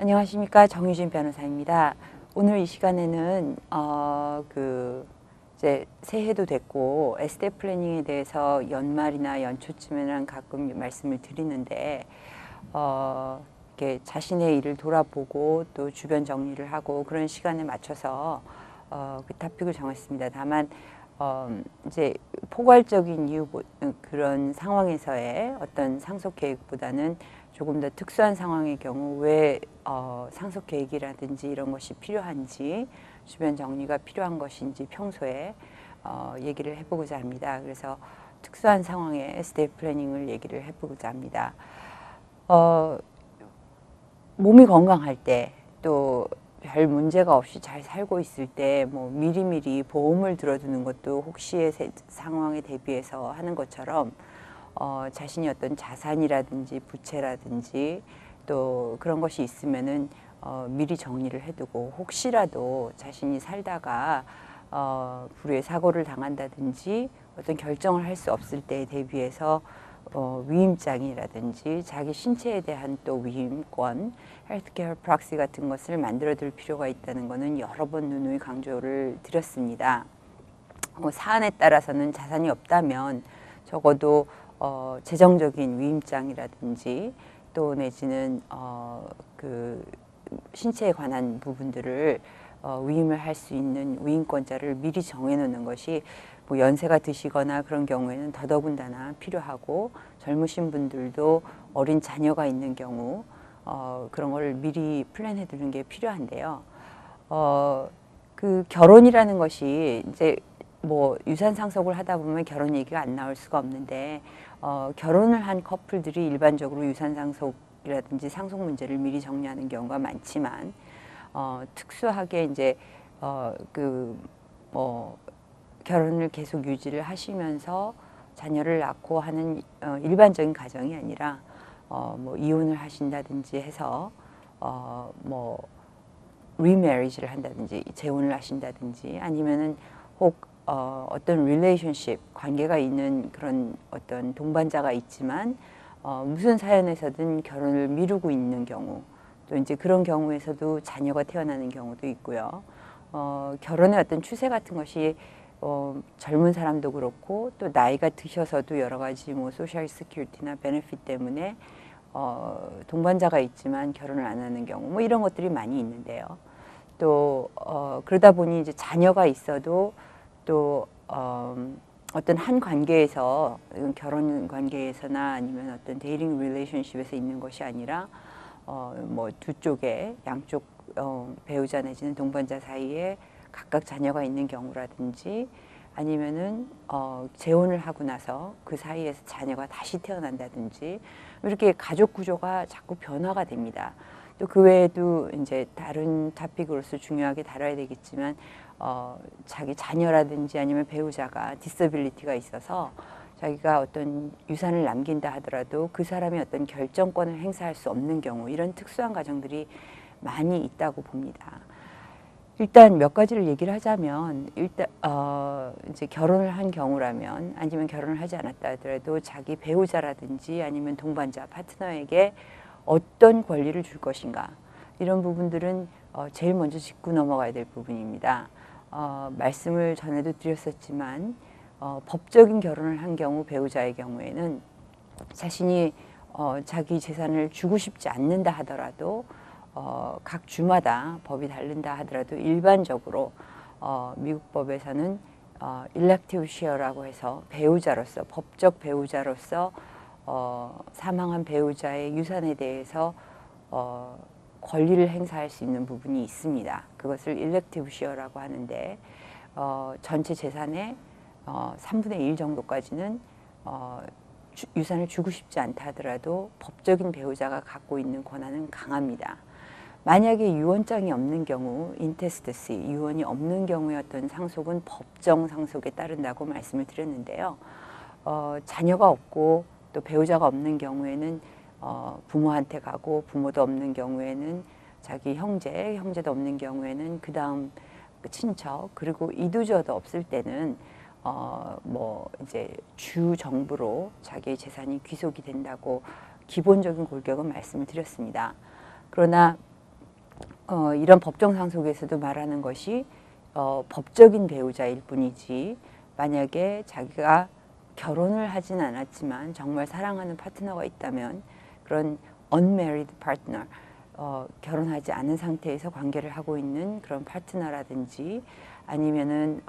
안녕하십니까, 정유진 변호사입니다. 오늘 이 시간에는 이제 새해도 됐고 에스테이트 플래닝에 대해서 연말이나 연초쯤에는 가끔 말씀을 드리는데 이렇게 자신의 일을 돌아보고 또 주변 정리를 하고 그런 시간에 맞춰서 그 토픽을 정했습니다. 다만 이제 포괄적인 그런 상황에서의 어떤 상속 계획보다는 조금 더 특수한 상황의 경우 왜 상속 계획이라든지 이런 것이 필요한지, 주변 정리가 필요한 것인지 평소에 얘기를 해보고자 합니다. 그래서 특수한 상황의 에스테이트 플래닝을 얘기를 해보고자 합니다. 몸이 건강할 때, 또 별 문제가 없이 잘 살고 있을 때 뭐 미리미리 보험을 들어두는 것도 혹시의 상황에 대비해서 하는 것처럼 자신이 어떤 자산이라든지 부채라든지 또 그런 것이 있으면은 미리 정리를 해두고, 혹시라도 자신이 살다가 불의의 사고를 당한다든지 어떤 결정을 할 수 없을 때에 대비해서 위임장이라든지 자기 신체에 대한 또 위임권, 헬스케어 프록시 같은 것을 만들어 둘 필요가 있다는 것은 여러 번 누누이 강조를 드렸습니다. 사안에 따라서는 자산이 없다면 적어도 재정적인 위임장이라든지 또 내지는 그 신체에 관한 부분들을 위임을 할 수 있는 위임권자를 미리 정해놓는 것이 뭐 연세가 드시거나 그런 경우에는 더더군다나 필요하고, 젊으신 분들도 어린 자녀가 있는 경우 그런 걸 미리 플랜해 두는 게 필요한데요. 그 결혼이라는 것이 이제 뭐 유산 상속을 하다 보면 결혼 얘기가 안 나올 수가 없는데 결혼을 한 커플들이 일반적으로 유산 상속이라든지 상속 문제를 미리 정리하는 경우가 많지만 특수하게 이제 결혼을 계속 유지를 하시면서 자녀를 낳고 하는 일반적인 가정이 아니라 뭐 이혼을 하신다든지 해서 뭐 리메리지를 한다든지 재혼을 하신다든지 아니면은 혹 어떤 릴레이션십 관계가 있는 그런 어떤 동반자가 있지만 무슨 사연에서든 결혼을 미루고 있는 경우, 또 이제 그런 경우에서도 자녀가 태어나는 경우도 있고요. 결혼의 어떤 추세 같은 것이 젊은 사람도 그렇고 또 나이가 드셔서도 여러 가지 뭐 소셜 시큐리티나 베네핏 때문에 동반자가 있지만 결혼을 안 하는 경우 뭐 이런 것들이 많이 있는데요. 또 그러다 보니 이제 자녀가 있어도 또 어떤 한 관계에서, 결혼 관계에서나 아니면 어떤 데이팅 릴레이션십에서 있는 것이 아니라 뭐 두 쪽에 양쪽 배우자 내지는 동반자 사이에 각각 자녀가 있는 경우라든지 아니면은 재혼을 하고 나서 그 사이에서 자녀가 다시 태어난다든지 이렇게 가족 구조가 자꾸 변화가 됩니다. 또 그 외에도 이제 다른 토픽으로서 중요하게 다뤄야 되겠지만 자기 자녀라든지 아니면 배우자가 디서빌리티가 있어서 자기가 어떤 유산을 남긴다 하더라도 그 사람이 어떤 결정권을 행사할 수 없는 경우, 이런 특수한 가정들이 많이 있다고 봅니다. 일단 몇 가지를 얘기를 하자면, 일단 이제 결혼을 한 경우라면, 아니면 결혼을 하지 않았다 하더라도 자기 배우자라든지 아니면 동반자 파트너에게 어떤 권리를 줄 것인가, 이런 부분들은 제일 먼저 짚고 넘어가야 될 부분입니다. 말씀을 전에도 드렸었지만 법적인 결혼을 한 경우, 배우자의 경우에는 자신이 자기 재산을 주고 싶지 않는다 하더라도 각 주마다 법이 다른다 하더라도 일반적으로 미국 법에서는 일렉티브 쉐어라고 해서 배우자로서, 법적 배우자로서 사망한 배우자의 유산에 대해서 권리를 행사할 수 있는 부분이 있습니다. 그것을 일렉티브 쉐어라고 하는데 전체 재산의 3분의 1 정도까지는 유산을 주고 싶지 않다 하더라도 법적인 배우자가 갖고 있는 권한은 강합니다. 만약에 유언장이 없는 경우, 인테스테시, 유언이 없는 경우의 어떤 상속은 법정 상속에 따른다고 말씀을 드렸는데요. 자녀가 없고 또 배우자가 없는 경우에는 부모한테 가고, 부모도 없는 경우에는 자기 형제도 없는 경우에는 그 다음 친척, 그리고 이두저도 없을 때는 뭐 이제 주 정부로 자기의 재산이 귀속이 된다고 기본적인 골격은 말씀을 드렸습니다. 그러나 이런 법정상 속에서도 말하는 것이 법적인 배우자일 뿐이지 만약에 자기가 결혼을 하진 않았지만 정말 사랑하는 파트너가 있다면 그런 unmarried partner, 결혼하지 않은 상태에서 관계를 하고 있는 그런 파트너라든지 아니면은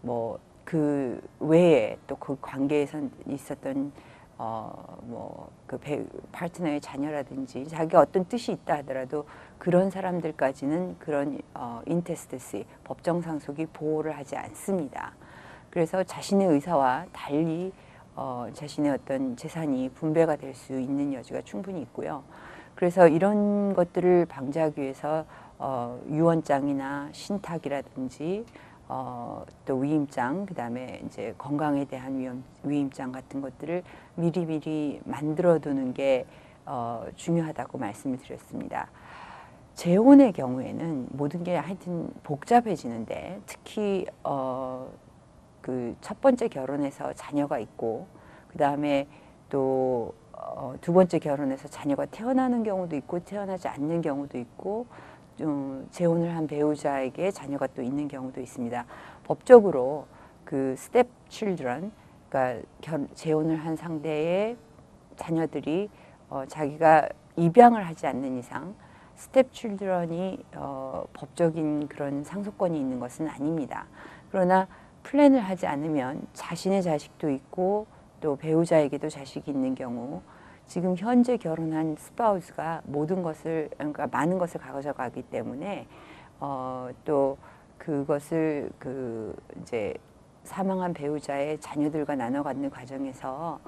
뭐 그 외에 또 그 관계에서 있었던 뭐 그 파트너의 자녀라든지 자기가 어떤 뜻이 있다 하더라도 그런 사람들까지는 그런 인테스테시 법정 상속이 보호를 하지 않습니다. 그래서 자신의 의사와 달리 자신의 어떤 재산이 분배가 될 수 있는 여지가 충분히 있고요. 그래서 이런 것들을 방지하기 위해서 유언장이나 신탁이라든지 또 위임장, 그 다음에 이제 건강에 대한 위임장 같은 것들을 미리미리 만들어두는 게 중요하다고 말씀을 드렸습니다. 재혼의 경우에는 모든 게 하여튼 복잡해지는데 특히 그 첫 번째 결혼해서 자녀가 있고 그 다음에 또 두 번째 결혼해서 자녀가 태어나는 경우도 있고 태어나지 않는 경우도 있고 재혼을 한 배우자에게 자녀가 또 있는 경우도 있습니다. 법적으로 그 스텝 칠드런, 그러니까 재혼을 한 상대의 자녀들이 자기가 입양을 하지 않는 이상 스텝 칠드런이 법적인 그런 상속권이 있는 것은 아닙니다. 그러나 플랜을 하지 않으면 자신의 자식도 있고 또 배우자에게도 자식이 있는 경우 지금 현재 결혼한 스파우스가 모든 것을 그러니까 많은 것을 가져가기 때문에 또 그것을 그 이제 사망한 배우자의 자녀들과 나눠 갖는 과정에서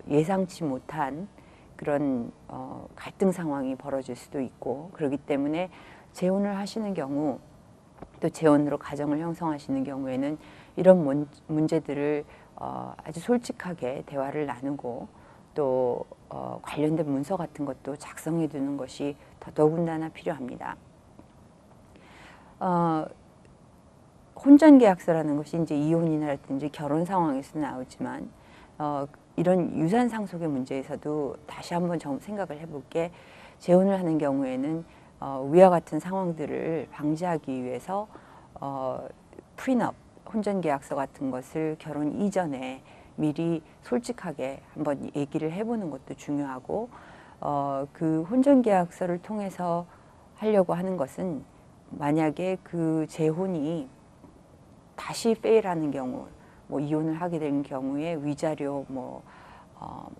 예상치 못한 그런 갈등 상황이 벌어질 수도 있고 그렇기 때문에 재혼을 하시는 경우 또 재혼으로 가정을 형성하시는 경우에는 이런 문제들을 아주 솔직하게 대화를 나누고 또 관련된 문서 같은 것도 작성해 두는 것이 더더군다나 필요합니다. 혼전계약서라는 것이 이제 이혼이라든지 결혼 상황에서 나오지만 이런 유산 상속의 문제에서도 다시 한번 생각을 해볼 게 재혼을 하는 경우에는 위와 같은 상황들을 방지하기 위해서 프리넛, 혼전계약서 같은 것을 결혼 이전에 미리 솔직하게 한번 얘기를 해보는 것도 중요하고 그 혼전계약서를 통해서 하려고 하는 것은 만약에 그 재혼이 다시 페일하는 경우 뭐 이혼을 하게 된 경우에 위자료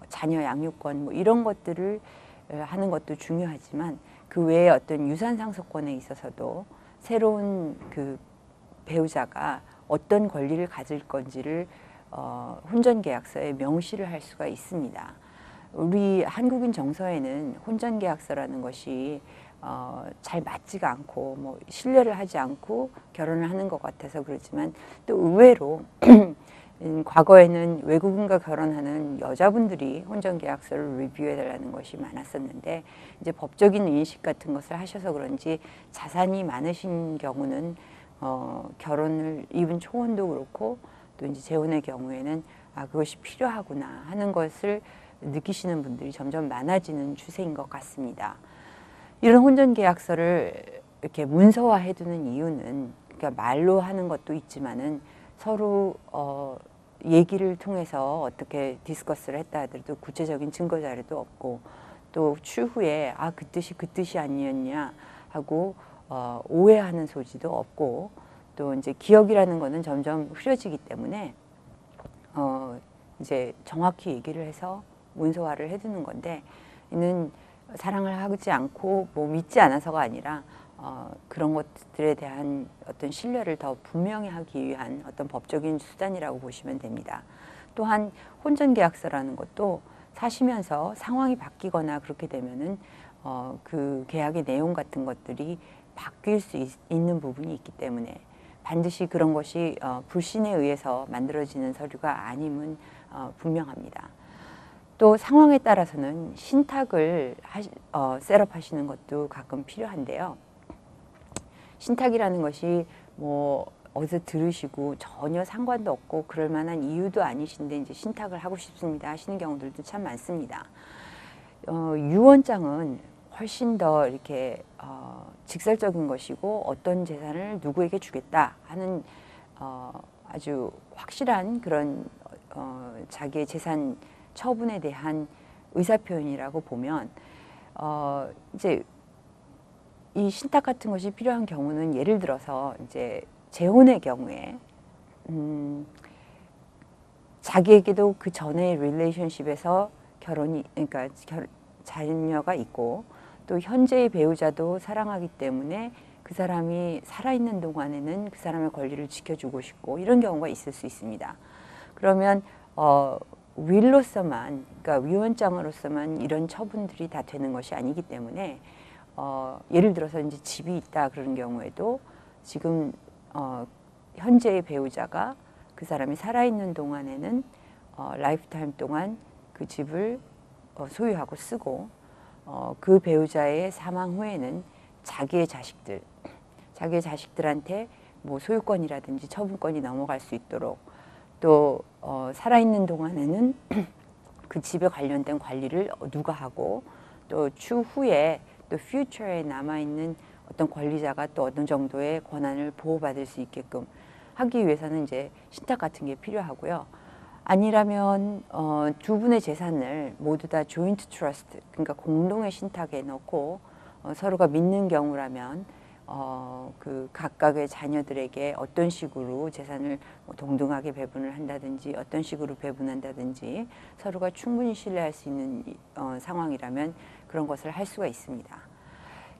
자녀 양육권 뭐 이런 것들을 하는 것도 중요하지만 그 외에 어떤 유산 상속권에 있어서도 새로운 그 배우자가 어떤 권리를 가질 건지를 혼전계약서에 명시를 할 수가 있습니다. 우리 한국인 정서에는 혼전계약서라는 것이 잘 맞지가 않고 뭐 신뢰를 하지 않고 결혼을 하는 것 같아서 그렇지만 또 의외로 과거에는 외국인과 결혼하는 여자분들이 혼전계약서를 리뷰해달라는 것이 많았었는데 이제 법적인 인식 같은 것을 하셔서 그런지 자산이 많으신 경우는 결혼을 이분 초혼도 그렇고 또 이제 재혼의 경우에는 그것이 필요하구나 하는 것을 느끼시는 분들이 점점 많아지는 추세인 것 같습니다. 이런 혼전계약서를 이렇게 문서화해 두는 이유는 그러니까 말로 하는 것도 있지만은 서로 얘기를 통해서 어떻게 디스커스를 했다 하더라도 구체적인 증거 자료도 없고 또 추후에 그 뜻이 그 뜻이 아니었냐 하고 오해하는 소지도 없고 또 이제 기억이라는 거는 점점 흐려지기 때문에 이제 정확히 얘기를 해서 문서화를 해두는 건데 이는 사랑을 하지 않고 뭐 믿지 않아서가 아니라 그런 것들에 대한 어떤 신뢰를 더 분명히 하기 위한 어떤 법적인 수단이라고 보시면 됩니다. 또한 혼전계약서라는 것도 사시면서 상황이 바뀌거나 그렇게 되면은 그 계약의 내용 같은 것들이 바뀔 수 있는 부분이 있기 때문에 반드시 그런 것이 불신에 의해서 만들어지는 서류가 아님은 분명합니다. 또 상황에 따라서는 신탁을 셋업하시는 것도 가끔 필요한데요. 신탁이라는 것이 뭐 어디서 들으시고 전혀 상관도 없고 그럴 만한 이유도 아니신데 이제 신탁을 하고 싶습니다 하시는 경우들도 참 많습니다. 유언장은 훨씬 더 이렇게 직설적인 것이고 어떤 재산을 누구에게 주겠다 하는 아주 확실한 그런 자기의 재산 처분에 대한 의사표현이라고 보면 이제 이 신탁 같은 것이 필요한 경우는 예를 들어서 이제 재혼의 경우에 자기에게도 그 전의 릴레이션십에서 그러니까 자녀가 있고 또 현재의 배우자도 사랑하기 때문에 그 사람이 살아있는 동안에는 그 사람의 권리를 지켜주고 싶고 이런 경우가 있을 수 있습니다. 그러면 윌로서만, 그러니까 위원장으로서만 이런 처분들이 다 되는 것이 아니기 때문에 예를 들어서 이제 집이 있다 그런 경우에도 지금 현재의 배우자가 그 사람이 살아있는 동안에는 라이프타임 동안 그 집을 소유하고 쓰고 그 배우자의 사망 후에는 자기의 자식들한테 뭐 소유권이라든지 처분권이 넘어갈 수 있도록 또 살아있는 동안에는 그 집에 관련된 관리를 누가 하고 또 추후에 또 퓨처에 남아있는 어떤 권리자가 또 어느 정도의 권한을 보호받을 수 있게끔 하기 위해서는 이제 신탁 같은 게 필요하고요. 아니라면 두 분의 재산을 모두 다 조인트 트러스트, 그러니까 공동의 신탁에 넣고 서로가 믿는 경우라면 그 각각의 자녀들에게 어떤 식으로 재산을 동등하게 배분을 한다든지 어떤 식으로 배분한다든지 서로가 충분히 신뢰할 수 있는 상황이라면 그런 것을 할 수가 있습니다.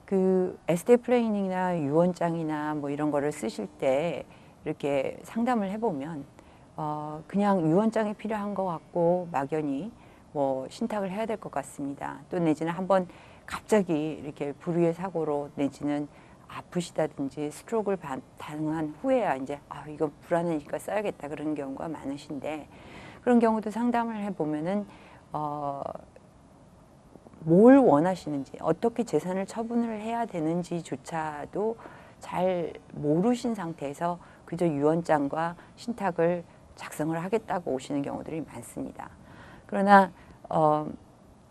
그 에스테이트 플래닝이나 유언장이나 뭐 이런 거를 쓰실 때 이렇게 상담을 해보면 그냥 유언장이 필요한 것 같고 막연히 뭐 신탁을 해야 될 것 같습니다. 또 내지는 한번 갑자기 이렇게 불의의 사고로 내지는 아프시다든지 스트로크를 당한 후에야 이제 이거 불안하니까 써야겠다 그런 경우가 많으신데 그런 경우도 상담을 해보면은 뭘 원하시는지 어떻게 재산을 처분을 해야 되는지조차도 잘 모르신 상태에서 그저 유언장과 신탁을 작성을 하겠다고 오시는 경우들이 많습니다. 그러나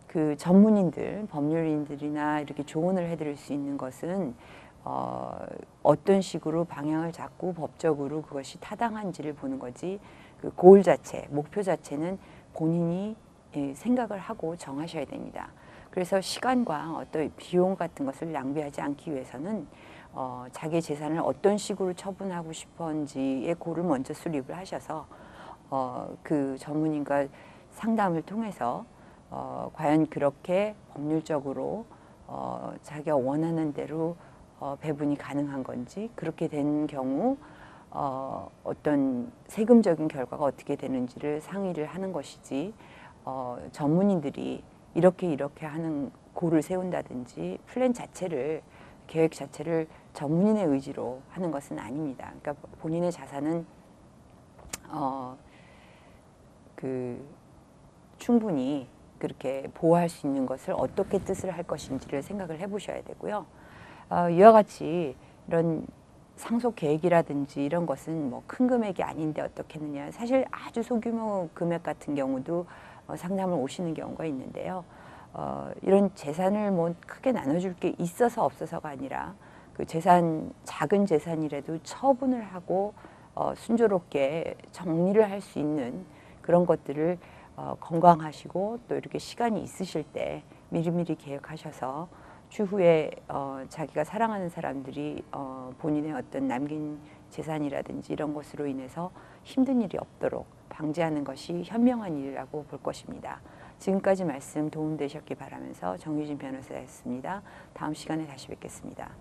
그 전문인들, 법률인들이나 이렇게 조언을 해드릴 수 있는 것은 어떤 식으로 방향을 잡고 법적으로 그것이 타당한지를 보는 거지 그 고을 자체, 목표 자체는 본인이 생각을 하고 정하셔야 됩니다. 그래서 시간과 어떤 비용 같은 것을 낭비하지 않기 위해서는 자기 재산을 어떤 식으로 처분하고 싶은지의 고를 먼저 수립을 하셔서 그 전문인과 상담을 통해서 과연 그렇게 법률적으로 자기가 원하는 대로 배분이 가능한 건지 그렇게 된 경우 어떤 세금적인 결과가 어떻게 되는지를 상의를 하는 것이지 전문인들이 이렇게 하는 고를 세운다든지 플랜 자체를 계획 자체를 전문인의 의지로 하는 것은 아닙니다. 그러니까 본인의 자산은 충분히 그렇게 보호할 수 있는 것을 어떻게 뜻을 할 것인지를 생각을 해보셔야 되고요. 이와 같이 이런 상속 계획이라든지 이런 것은 뭐 큰 금액이 아닌데 어떻게 했느냐. 사실 아주 소규모 금액 같은 경우도 상담을 오시는 경우가 있는데요. 이런 재산을 뭐 크게 나눠줄 게 있어서 없어서가 아니라 그 재산, 작은 재산이라도 처분을 하고 순조롭게 정리를 할 수 있는 그런 것들을 건강하시고 또 이렇게 시간이 있으실 때 미리미리 계획하셔서 추후에 자기가 사랑하는 사람들이 본인의 어떤 남긴 재산이라든지 이런 것으로 인해서 힘든 일이 없도록 방지하는 것이 현명한 일이라고 볼 것입니다. 지금까지 말씀 도움되셨기 바라면서 정유진 변호사였습니다. 다음 시간에 다시 뵙겠습니다.